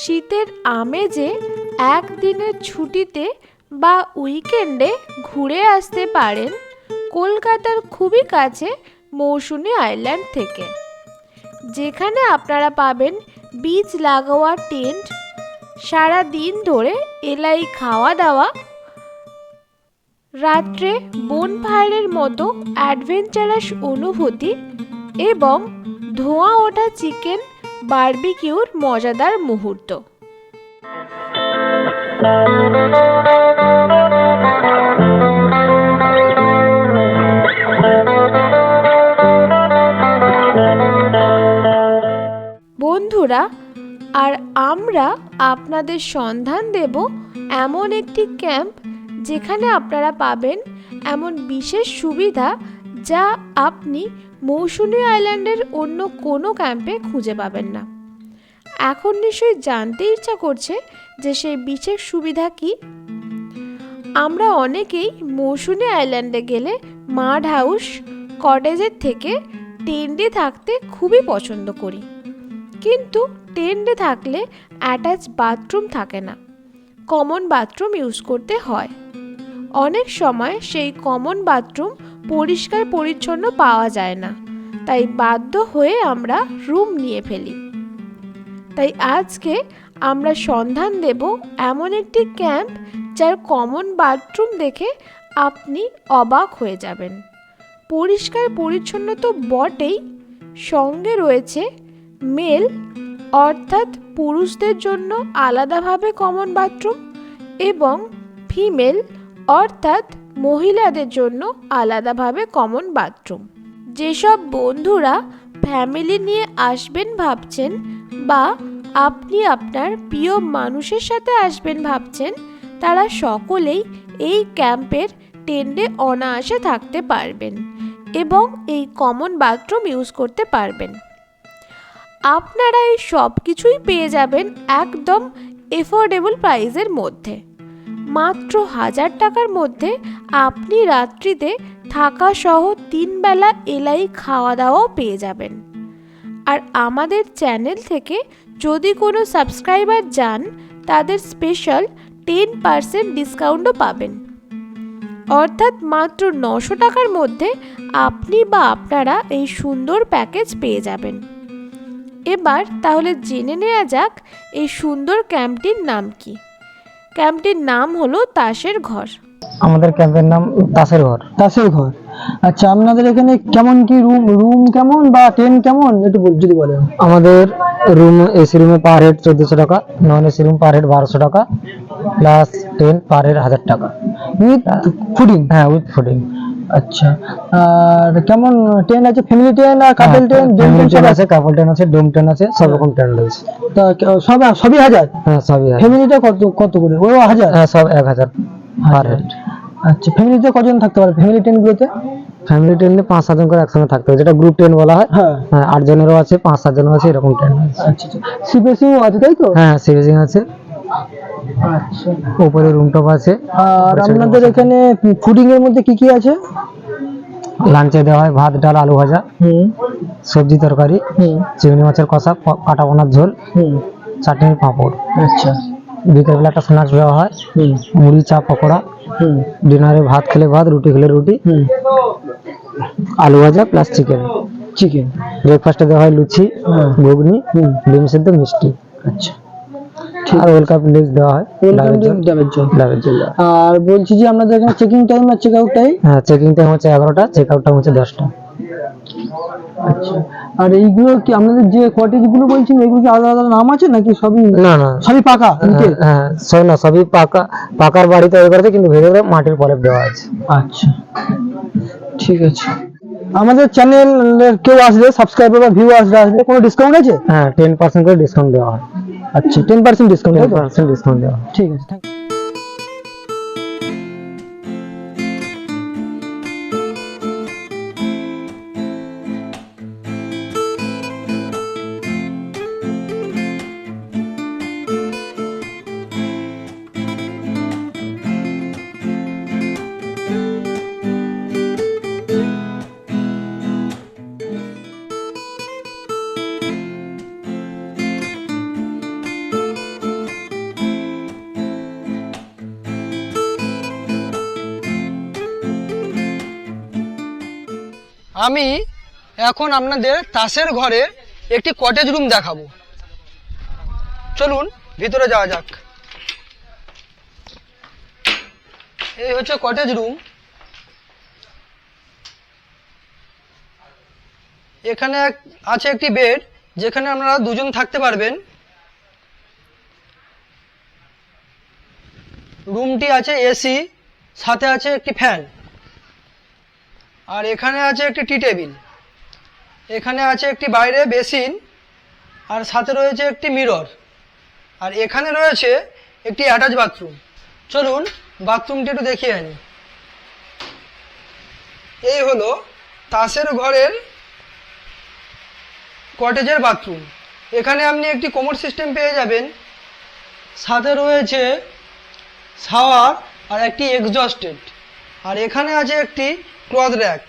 শীতের আমেজে একদিনের ছুটিতে বা উইকেন্ডে ঘুরে আসতে পারেন কলকাতার খুবই কাছে মৌসুনী আইল্যান্ড থেকে, যেখানে আপনারা পাবেন বিচ লাগোয়া টেন্ট, সারা দিন ধরে এলাই খাওয়া দাওয়া, রাত্রে বনফায়ারের মতো অ্যাডভেঞ্চারাস অনুভূতি এবং ধোঁয়া ওঠা চিকেন বারবিকিউর মজাদার মুহূর্ত। বন্ধুরা, আর আমরা আপনাদের সন্ধান দেব এমন একটি ক্যাম্প যেখানে আপনারা পাবেন এমন বিশেষ সুবিধা যা আপনি মৌসুনী আইল্যান্ডের অন্য কোনো ক্যাম্পে খুঁজে পাবেন না। এখন নিশ্চয়ই জানতে ইচ্ছা করছে যে সেই বিশেষ সুবিধা কি। আমরা অনেকেই মৌসুনী আইল্যান্ডে গেলে মাড হাউস, কটেজের থেকে টেন্টে থাকতে খুবই পছন্দ করি, কিন্তু টেন্টে থাকলে অ্যাটাচ বাথরুম থাকে না, কমন বাথরুম ইউজ করতে হয়। অনেক সময় সেই কমন বাথরুম পরিষ্কার পরিচ্ছন্ন পাওয়া যায় না, তাই বাধ্য হয়ে আমরা রুম নিয়ে ফেলি। তাই আজকে আমরা সন্ধান দেব এমন একটি ক্যাম্প যার কমন বাথরুম দেখে আপনি অবাক হয়ে যাবেন। পরিষ্কার পরিচ্ছন্ন তো বটেই, সঙ্গে রয়েছে মেল অর্থাৎ পুরুষদের জন্য আলাদাভাবে কমন বাথরুম এবং ফিমেল অর্থাৎ মহিলাদের জন্য আলাদাভাবে কমন বাথরুম। যেসব বন্ধুরা ফ্যামিলি নিয়ে আসবেন ভাবছেন বা আপনি আপনার প্রিয় মানুষের সাথে আসবেন ভাবছেন, তারা সকলেই এই ক্যাম্পের টেন্টে অনায়াসে থাকতে পারবেন এবং এই কমন বাথরুম ইউজ করতে পারবেন। আপনারা এই সব কিছুই পেয়ে যাবেন একদম এফোর্ডেবল প্রাইসের মধ্যে। মাত্র 1000 টাকার মধ্যে আপনি রাত্রিতে থাকা সহ 3 বেলা এলাই খাওয়া দাওয়াও পেয়ে যাবেন। আর আমাদের চ্যানেল থেকে যদি কোনো সাবস্ক্রাইবার যান, তাদের স্পেশাল 10% ডিসকাউন্টও পাবেন। অর্থাৎ মাত্র 900 টাকার মধ্যে আপনি বা আপনারা এই সুন্দর প্যাকেজ পেয়ে যাবেন। এবার তাহলে জেনে নেওয়া যাক এই সুন্দর ক্যাম্পটির নাম কি। ক্যাম্পটির নাম হলো তাসের ঘর। আমাদের ক্যাম্পের নাম তাসের ঘর। তাসের ঘর। আচ্ছা, আপনাদের এখানে কেমন কি রুম কেমন বা টেন্ট কেমন একটু যদি বলেন। আমাদের রুম এসি রুমে পার হেড 1400 টাকা, non AC room per head 1200 টাকা, প্লাস টেন্ট পার হেড 1000 টাকা উইথ ফুডিং। হ্যাঁ, উইথ ফুডিং। আচ্ছা, আর কেমন টেন্ট আছে? ফ্যামিলি টেন্ট আর কাপল টেন্ট? ফ্যামিলি টেন্ট আছে, কাপল টেন্ট আছে, ডোম টেন্ট আছে, সব রকম টেন্ট আছে। তা সবই 1000? হ্যাঁ, সবই 1000। ফ্যামিলিটা কত করে? ওই 1000? হ্যাঁ, সব 1000 পার হেড। আচ্ছা, ফ্যামিলিতে কজন থাকতে পারে ফ্যামিলি টেন্ট গুলোতে? ফ্যামিলি টেন্টে 5-7 জন করে একসঙ্গে থাকতে হবে, যেটা গ্রুপ টেন্ট বলা হয়। হ্যাঁ, 8 জনেরও আছে, 5-7 জনেরও আছে, এরকম টেন্ট আছে। আচ্ছা আচ্ছা, সিপিএসিও আছে তাই তো? হ্যাঁ, সিভিজিং আছে। আচ্ছা, উপরে রুম টপ আছে। আর আপনাদের এখানে ফুডিং এর মধ্যে কি কি আছে? লাঞ্চে দেওয়া হয় ভাত, ডাল, আলু ভাজা, সবজি তরকারি, চিংড়ি মাছের কষা, কাটা পোনার ঝোল, চাটনি, পাঁপড়। আচ্ছা, বিকেলবেলা একটা স্ন্যাক্স দেওয়া হয়, মুড়ি, চা, পকোড়া। ডিনারে ভাত খেলে ভাত, রুটি খেলে রুটি, আলু ভাজা প্লাস চিকেন। ব্রেকফাস্টে দেওয়া হয় লুচি, ঘুগনি, ডিম সেদ্ধ, মিষ্টি। আচ্ছা, আর ওয়েলকাম ড্রিঙ্কস দেওয়া হয়, ডাবের জল। আর বলছি যে আপনাদের এখানে চেকিং টাইম আর চেক আউট টাইম? হ্যাঁ, চেকিং টাইম হচ্ছে 11টা, চেক আউট টাইম হচ্ছে 10টা। আচ্ছা, আর এইগুলো কি আপনাদের যে কটেজ গুলো বলছেন এগুলো কি আলাদা আলাদা নাম আছে নাকি সবই? না, সবই পাকা? হ্যাঁ, সবই পাকার বাড়ি তৈরি করেছে, কিন্তু ভেতরে মাটির প্রলেপ দেওয়া আছে। আচ্ছা, ঠিক আছে। আমাদের চ্যানেলের কেউ আসলে সাবস্ক্রাইবার বা ভিউয়ার্সরা আসলে কোনো ডিসকাউন্ট আছে? হ্যাঁ, 10% করে ডিসকাউন্ট দেওয়া হয়। আচ্ছা, 10% ডিসকাউন্ট? 10% ডিসকাউন্ট দেওয়া হয়। ঠিক আছে, থ্যাংক ইউ। আমি এখন আপনাদের তাসের ঘরে একটি কটেজ রুম দেখাবো। চলুন ভিতরে যাওয়া যাক। এই হচ্ছে কটেজ রুম। এখানে আছে একটি বেড, যেখানে আপনারা দুজন থাকতে পারবেন। রুমটি আছে এসি, সাথে আছে একটি ফ্যান। আর এখানে আছে একটি টি টেবিল, এখানে আছে একটি বাইরে বেসিন, আর সাথে রয়েছে একটি মিরর, আর এখানে রয়েছে একটি অ্যাটাচ বাথরুম। চলুন বাথরুমটি একটু দেখিয়ে আনি। এই হলো তাসের ঘরের কটেজের বাথরুম। এখানে আপনি একটি কোমোড সিস্টেম পেয়ে যাবেন, সাথে রয়েছে শাওয়ার আর একটি এক্সজস্টেড, আর এখানে আছে একটি ক্লথ র্যাক।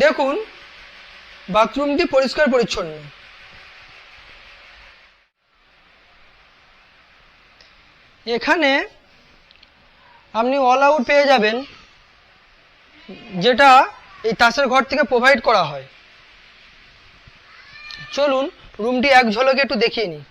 দেখুন বাথরুমটি পরিষ্কার পরিচ্ছন্ন। এখানে আপনি অল আউট পেয়ে যাবেন, যেটা এই তাসের ঘর থেকে প্রোভাইড করা হয়। চলুন রুমটি এক ঝলকে একটু দেখিয়ে নিই।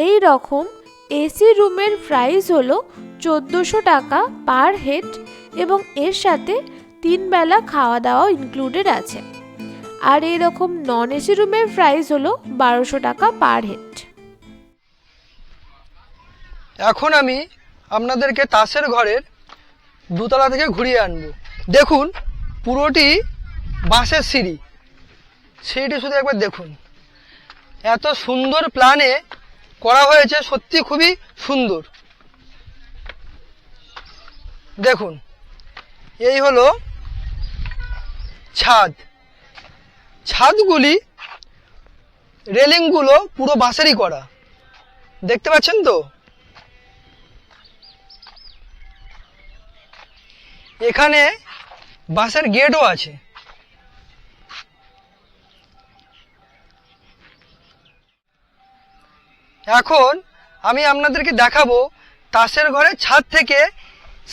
এই রকম এসি রুমের প্রাইস হলো 1400 টাকা পার হেড, এবং এর সাথে 3 বেলা খাওয়া দাওয়া ইনক্লুডেড আছে। আর এই রকম নন এসি রুমের প্রাইস হলো 1200 টাকা পার হেড। এখন আমি আপনাদেরকে তাসের ঘরের দোতলা থেকে ঘুরিয়ে আনবো। দেখুন পুরোটি বাঁশের সিঁড়ি, সিঁড়িটি শুধু একবার দেখুন। এত সুন্দর প্ল্যানে করা হয়েছে, সত্যি খুবই সুন্দর। দেখুন এই হলো ছাদ। ছাদগুলি রেলিংগুলো পুরো বাঁশেরই করা, দেখতে পাচ্ছেন তো। এখানে বাঁশের গেটও আছে। এখন আমি আপনাদেরকে দেখাবো তাসের ঘরের ছাদ থেকে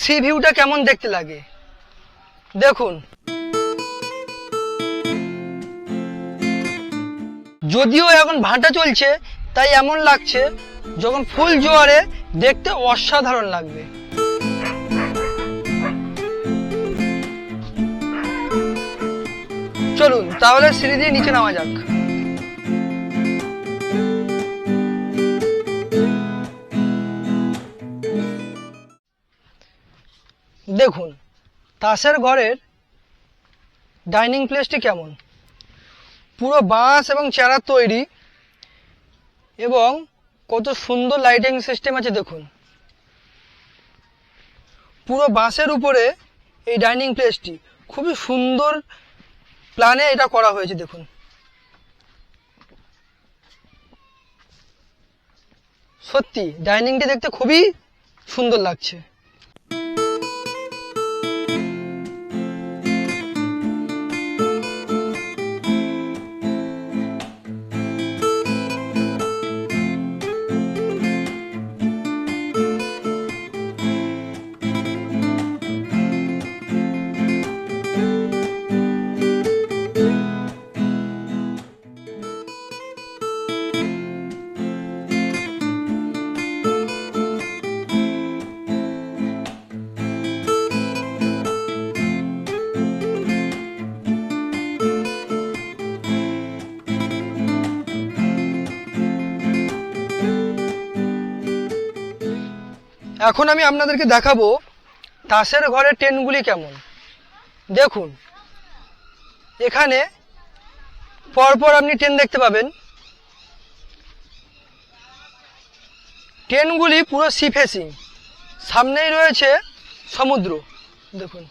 সি ভিউটা কেমন দেখতে লাগে। দেখুন, যদিও এখন ভাটা চলছে, তাই এমন লাগছে, যখন ফুল জোয়ারে দেখতে অসাধারণ লাগবে। চলুন তাহলে সিঁড়ি দিয়ে নিচে নামা যাক। দেখুন তাসের ঘরের ডাইনিং প্লেসটি কেমন, পুরো বাঁশ এবং চারার তৈরি, এবং কত সুন্দর লাইটিং সিস্টেম আছে। দেখুন পুরো বাঁশের উপরে এই ডাইনিং প্লেসটি, খুবই সুন্দর প্ল্যানে এটা করা হয়েছে। দেখুন সত্যি ডাইনিংটি দেখতে খুবই সুন্দর লাগছে। এখন আমি আপনাদেরকে দেখাবো তাসের ঘরের টেন্টগুলি কেমন। দেখুন এখানে পরপর আপনি ট্রেন দেখতে পাবেন। ট্রেনগুলি পুরো সি ফেসিং, সামনেই রয়েছে সমুদ্র। দেখুন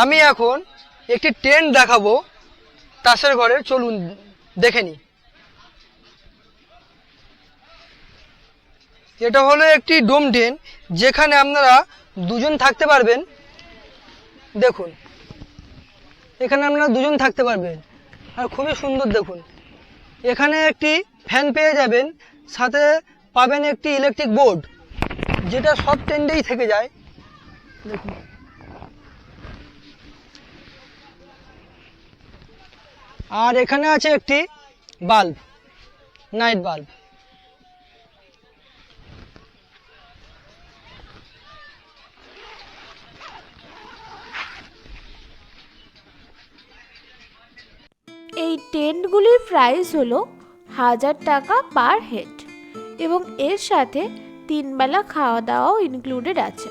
আমি এখন একটি ট্রেন দেখাবো তাসের ঘরে, চলুন দেখে নিই। এটা হলো একটি ডোম ট্রেন, যেখানে আপনারা দুজন থাকতে পারবেন। দেখুন এখানে আপনারা দুজন থাকতে পারবেন, আর খুবই সুন্দর। দেখুন এখানে একটি ফ্যান পেয়ে যাবেন, সাথে পাবেন একটি ইলেকট্রিক বোর্ড, যেটা সব ট্রেন্ডেই থেকে যায়। দেখুন আর এখানে আছে একটি বাল্ব, নাইট বাল্ব। এই টেন্টগুলির প্রাইস হলো 1000 টাকা পার হেড এবং এর সাথে 3 বেলা খাওয়া দাওয়াও ইনক্লুডেড আছে।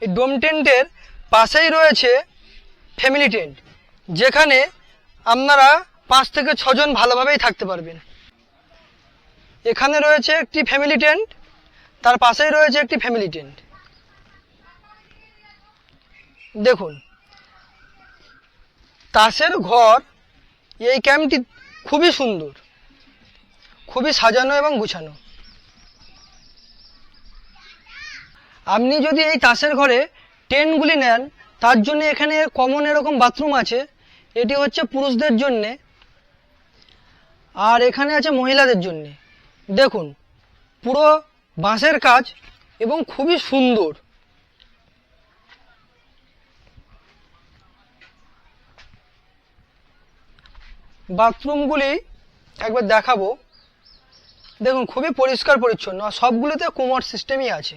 এই ডোম টেন্টের পাশেই রয়েছে ফ্যামিলি টেন্ট, যেখানে আপনারা 5 থেকে 6 জন ভালোভাবেই থাকতে পারবেন। এখানে রয়েছে একটি ফ্যামিলি টেন্ট, তার পাশেই রয়েছে একটি ফ্যামিলি টেন্ট। দেখুন তাসের ঘর, এই ক্যাম্পটি খুবই সুন্দর, খুবই সাজানো এবং গুছানো। আপনি যদি এই তাসের ঘরে টেন্টগুলি নেন, তার জন্য এখানে কমন এরকম বাথরুম আছে, এটি হচ্ছে পুরুষদের জন্যে, আর এখানে আছে মহিলাদের জন্যে। দেখুন পুরো বাঁশের কাজ এবং খুবই সুন্দর। বাথরুমগুলি একবার দেখাবো। দেখুন খুবই পরিষ্কার পরিচ্ছন্ন, আর সবগুলোতে কোমর সিস্টেমই আছে।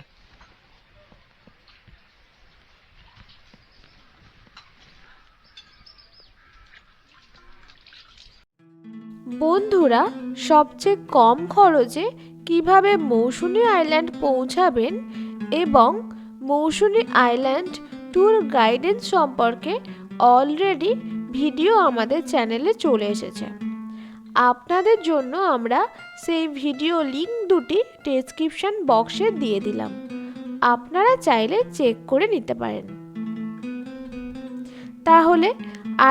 বন্ধুরা, সবচেয়ে কম খরচে কিভাবে মৌসুনী আইল্যান্ড পৌঁছাবেন এবং মৌসুনী আইল্যান্ড ট্যুর গাইডেন্স সম্পর্কে অলরেডি ভিডিও আমাদের চ্যানেলে চলে এসেছে। আপনাদের জন্য আমরা সেই ভিডিও লিংক দুটি ডেসক্রিপশন বক্সে দিয়ে দিলাম, আপনারা চাইলে চেক করে নিতে পারেন। তাহলে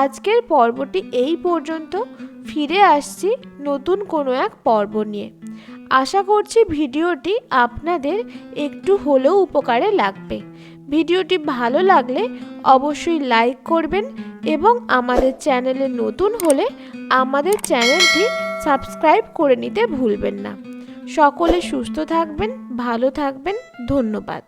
আজকের পর্বটি এই পর্যন্ত। ফিরে আসছি নতুন কোনো এক পর্ব নিয়ে। আশা করছি ভিডিওটি আপনাদের একটু হলেও উপকারে লাগবে। ভিডিওটি ভালো লাগলে অবশ্যই লাইক করবেন এবং আমাদের চ্যানেলে নতুন হলে আমাদের চ্যানেলটি সাবস্ক্রাইব করে নিতে ভুলবেন না। সকলে সুস্থ থাকবেন, ভালো থাকবেন। ধন্যবাদ।